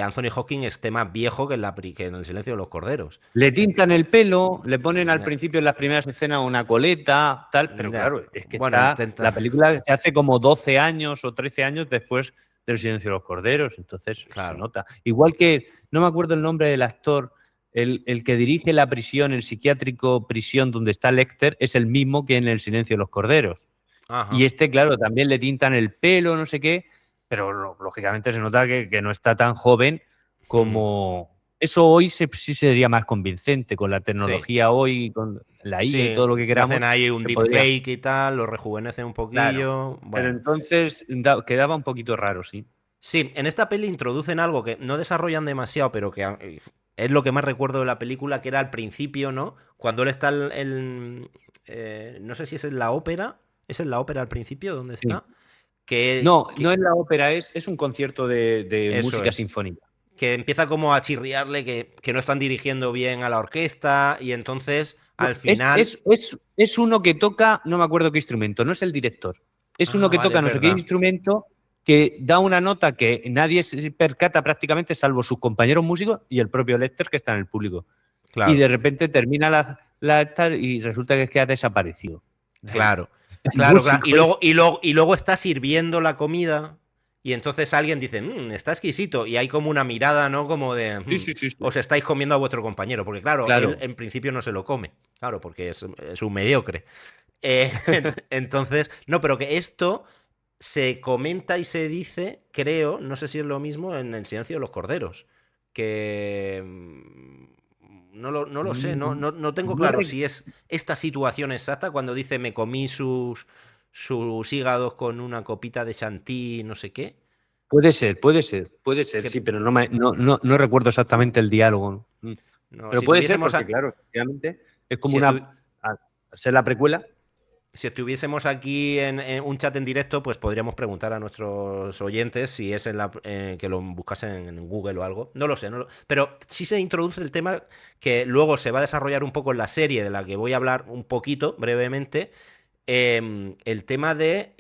Anthony Hopkins esté más viejo que en El Silencio de los Corderos. Le tintan el pelo, le ponen al principio en las primeras escenas una coleta, tal, pero Ya. claro, es que Bueno, intenta. la película se hace como 12 años o 13 años después del Silencio de los Corderos, entonces se Claro. nota. Igual que, no me acuerdo el nombre del actor, el que dirige la prisión, el psiquiátrico prisión donde está Lecter, es el mismo que en El Silencio de los Corderos. Y Ajá. este, claro, también le tintan el pelo, no sé qué, pero lógicamente se nota que no está tan joven como... Eso hoy sí sería más convincente, con la Sí. tecnología hoy, con la IA y Sí, todo lo que le hacen queramos, ahí un se podría... deepfake y tal, lo rejuvenecen un Claro, poquillo. pero Bueno. entonces quedaba un poquito raro, sí. Sí, en esta peli introducen algo que no desarrollan demasiado, pero que es lo que más recuerdo de la película, que era al principio, ¿no? Cuando él está no sé si es en la ópera. ¿Es en la ópera al principio donde Sí. está? Que, No, no que es la ópera, es un concierto de eso música es. sinfónica. Que empieza como a chirriarle que no están dirigiendo bien a la orquesta y entonces No, al final... es uno que toca, no me acuerdo qué instrumento, no es el director. Es uno Ah, que vale, toca es no sé qué verdad. instrumento, que da una nota que nadie se percata prácticamente, salvo sus compañeros músicos y el propio Lecter que está en el público. Y Claro, de repente termina y resulta que es que ha desaparecido. claro, El claro, claro. Y músico luego, es. y luego está sirviendo la comida y entonces alguien dice, está exquisito. Y hay como una mirada, ¿no? Como de, Sí, sí, sí, sí. os estáis comiendo a vuestro compañero. Porque claro, él Claro. en principio no se lo come. Claro, porque es un mediocre. Entonces, no, pero que esto se comenta y se dice, creo, no sé si es lo mismo, en El Silencio de los Corderos. Que no lo sé, no, No, no tengo no claro re- si es esta situación exacta cuando dice me comí sus hígados con una copita de Chantilly, no sé qué. puede ser, Que, sí, pero no recuerdo exactamente el diálogo. no, Pero si puede ser tuviésemos porque, claro, efectivamente, es como si, al ser la precuela. si estuviésemos aquí en un chat en directo, pues podríamos preguntar a nuestros oyentes si es que lo buscasen en Google o algo. No lo sé, pero sí se introduce el tema que luego se va a desarrollar un poco en la serie, de la que voy a hablar un poquito brevemente. El tema de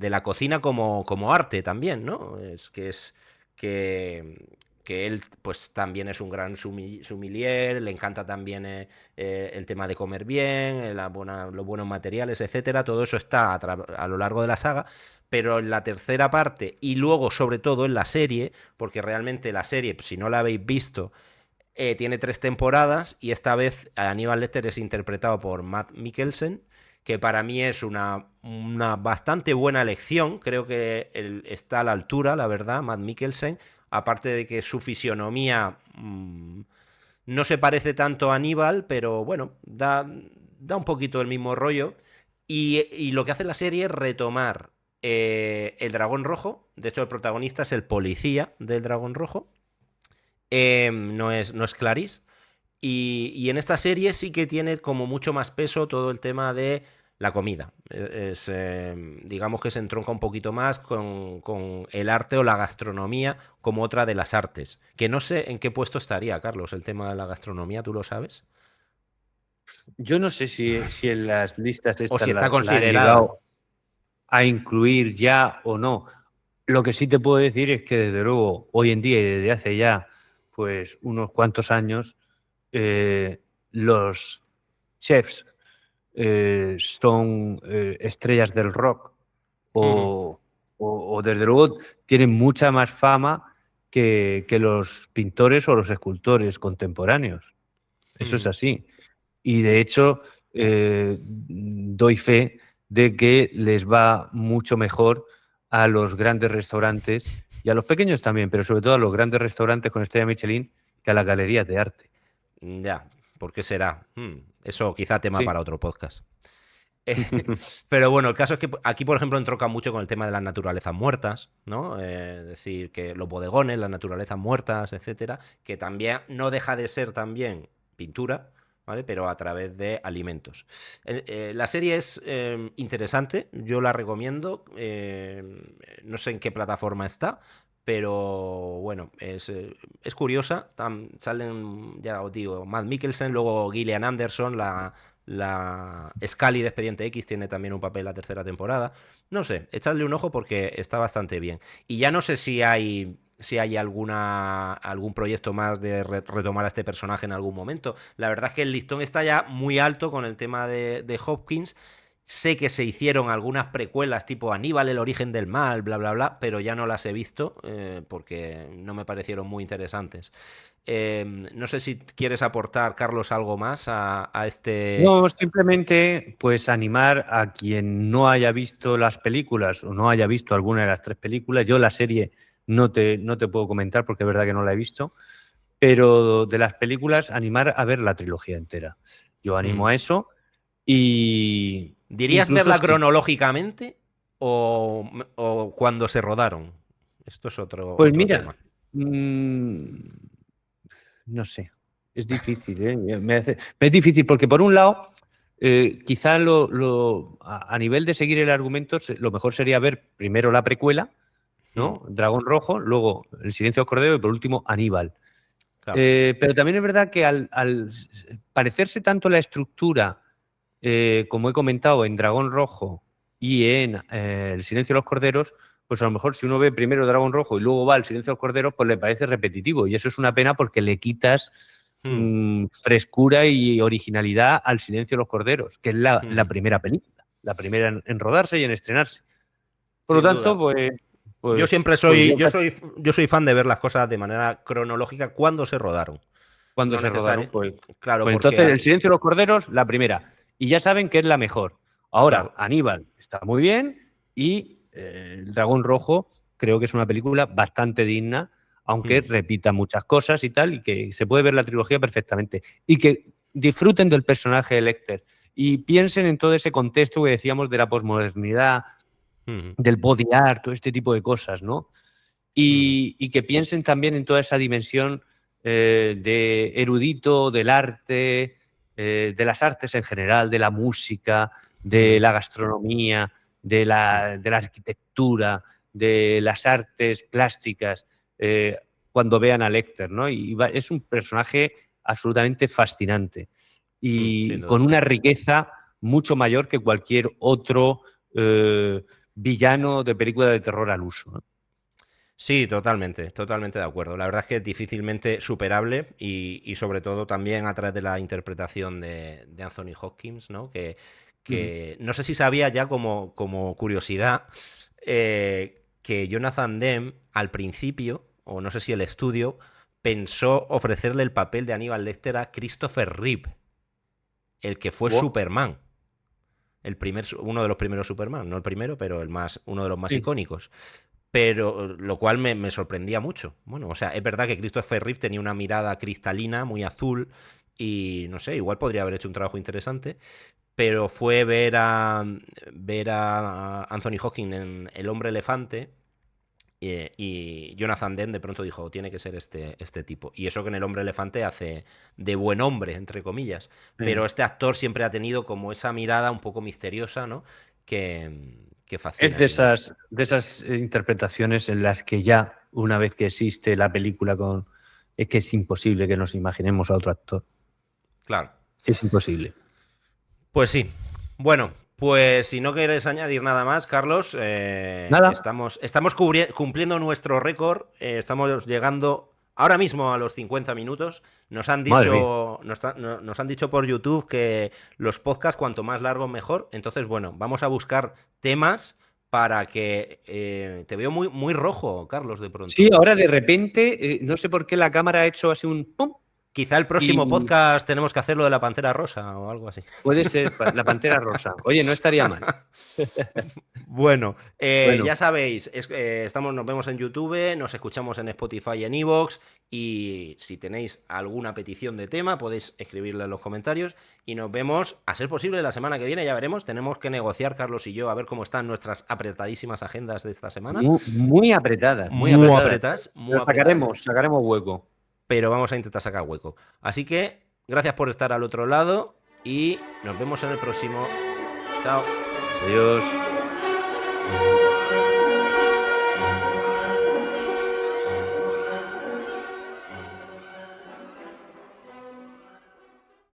la cocina como arte también, ¿no? Que él pues también es un gran sommelier, le encanta también el tema de comer bien, los buenos materiales, etcétera. Todo eso está a lo largo de la saga, pero en la tercera parte y luego sobre todo en la serie, porque realmente la serie, si no la habéis visto, tiene 3 temporadas y esta vez Aníbal Lecter es interpretado por Matt Mikkelsen, que para mí es una bastante buena elección. Creo que él está a la altura, la verdad, Matt Mikkelsen. Aparte de que su fisionomía no se parece tanto a Aníbal, pero bueno, da un poquito el mismo rollo. Y lo que hace la serie es retomar el dragón rojo. De hecho, el protagonista es el policía del dragón rojo. No es Clarice. Y en esta serie sí que tiene como mucho más peso todo el tema de La comida. Digamos que se entronca un poquito más con el arte o la gastronomía como otra de las artes. Que no sé en qué puesto estaría, Carlos, el tema de la gastronomía, ¿tú lo sabes? Yo no sé si en las listas O estas si está la han considerada. llegado a incluir ya o no. Lo que sí te puedo decir es que desde luego hoy en día y desde hace ya pues unos cuantos años los chefs son estrellas del rock Ujú, o, o desde luego tienen mucha más fama que los pintores o los escultores contemporáneos. Eso es ujú. así. Y de hecho, doy fe de que les va mucho mejor a los grandes restaurantes y a los pequeños también, pero sobre todo a los grandes restaurantes con estrella Michelin que a las galerías de arte. Ya, ¿por qué será? Eso quizá tema Sí. para otro podcast. Pero bueno, el caso es que aquí, por ejemplo, entronca mucho con el tema de las naturalezas muertas, ¿no? Es decir, que los bodegones, las naturalezas muertas, etcétera, que también no deja de ser también pintura, ¿vale? Pero a través de alimentos. La serie es interesante, yo la recomiendo. No sé en qué plataforma está, pero bueno, es curiosa. Salen, ya os digo, Matt Mikkelsen, luego Gillian Anderson, la Scully de Expediente X tiene también un papel en la tercera temporada. No sé, echadle un ojo porque está bastante bien. Y ya no sé si hay algún proyecto más de retomar a este personaje en algún momento. La verdad es que el listón está ya muy alto con el tema de Hopkins. Sé que se hicieron algunas precuelas tipo Aníbal, el origen del mal, bla, bla, bla, pero ya no las he visto porque no me parecieron muy interesantes. No sé si quieres aportar, Carlos, algo más a este... No, simplemente pues animar a quien no haya visto las películas o no haya visto alguna de las tres películas. Yo la serie no te puedo comentar porque es verdad que no la he visto, pero de las películas animar a ver la trilogía entera. Yo animo Hmm. a eso y ¿Dirías incluso verla si, cronológicamente o cuando se rodaron? Esto es otro, pues otro mira, tema. no sé, es difícil, ¿eh? Me es difícil porque por un lado, quizá a nivel de seguir el argumento, lo mejor sería ver primero la precuela, Hmm. ¿no? Dragón Rojo, luego El Silencio del Cordero y por último Aníbal. Claro. Pero también es verdad que al parecerse tanto la estructura, como he comentado, en Dragón Rojo y en El Silencio de los Corderos, pues a lo mejor si uno ve primero Dragón Rojo y luego va al Silencio de los Corderos, pues le parece repetitivo. Y eso es una pena porque le quitas Hmm. frescura y originalidad al Silencio de los Corderos, que es la Hmm. primera película, la primera en rodarse y en estrenarse. Por lo Sin tanto, duda. pues, Yo pues, siempre pues soy, yo yo casi soy, yo soy fan de ver las cosas de manera cronológica cuando se rodaron. cuando No se rodaron, necesario. pues, Claro, pues porque entonces El Silencio de los Corderos, la primera. Y ya saben que es la mejor. Ahora, claro. Aníbal está muy bien y El Dragón Rojo creo que es una película bastante digna, aunque Hmm. repita muchas cosas y tal, y que se puede ver la trilogía perfectamente. Y que disfruten del personaje de Lecter y piensen en todo ese contexto que decíamos de la posmodernidad, Hmm. del body art, todo este tipo de cosas, ¿no? Hmm. Y que piensen también en toda esa dimensión de erudito, del arte, de las artes en general, de la música, de Hmm. la gastronomía, de la arquitectura, de las artes plásticas, cuando vean a Lecter, ¿no? Es un personaje absolutamente fascinante Sin y duda. con una riqueza mucho mayor que cualquier otro villano de película de terror al uso, ¿no? Sí, totalmente, totalmente de acuerdo. La verdad es que es difícilmente superable y sobre todo también a través de la interpretación de Anthony Hopkins, ¿no? Ujú. Que no sé si sabía ya como curiosidad que Jonathan Demme al principio, o no sé si el estudio, pensó ofrecerle el papel de Aníbal Lecter a Christopher Reeve, el que fue Wow. Superman. Uno de los primeros Superman, no el primero, pero uno de los más Sí. icónicos. Pero lo cual me sorprendía mucho. Bueno, o sea, es verdad que Christopher Reeve tenía una mirada cristalina, muy azul, y no sé, igual podría haber hecho un trabajo interesante, pero fue ver a Anthony Hawking en El Hombre Elefante Y Jonathan Demme de pronto dijo, tiene que ser este tipo. Y eso que en El Hombre Elefante hace de buen hombre, entre comillas. Pero este actor siempre ha tenido como esa mirada un poco misteriosa, ¿no? Que fascina. Es de esas interpretaciones en las que ya, una vez que existe la película es que es imposible que nos imaginemos a otro actor. Claro. Es imposible. Pues sí. Bueno, pues si no quieres añadir nada más, Carlos, Nada. estamos cumpliendo nuestro récord. Estamos llegando ahora mismo a los 50 minutos. Nos han dicho, nos han dicho por YouTube que los podcasts cuanto más largos mejor. Entonces, bueno, vamos a buscar temas para que te veo muy, muy rojo, Carlos, de pronto. Sí, ahora de repente, no sé por qué la cámara ha hecho así un pum. Quizá el próximo podcast tenemos que hacerlo de la Pantera Rosa o algo así. Puede ser la Pantera Rosa. Oye, no estaría mal. Bueno, ya sabéis, nos vemos en YouTube, nos escuchamos en Spotify y en iVoox, y si tenéis alguna petición de tema podéis escribirla en los comentarios, y nos vemos, a ser posible, la semana que viene. Ya veremos, tenemos que negociar, Carlos y yo, a ver cómo están nuestras apretadísimas agendas de esta semana. Muy apretadas, muy apretadas. Sacaremos hueco. Pero vamos a intentar sacar hueco. Así que, gracias por estar al otro lado y nos vemos en el próximo. Chao. Adiós.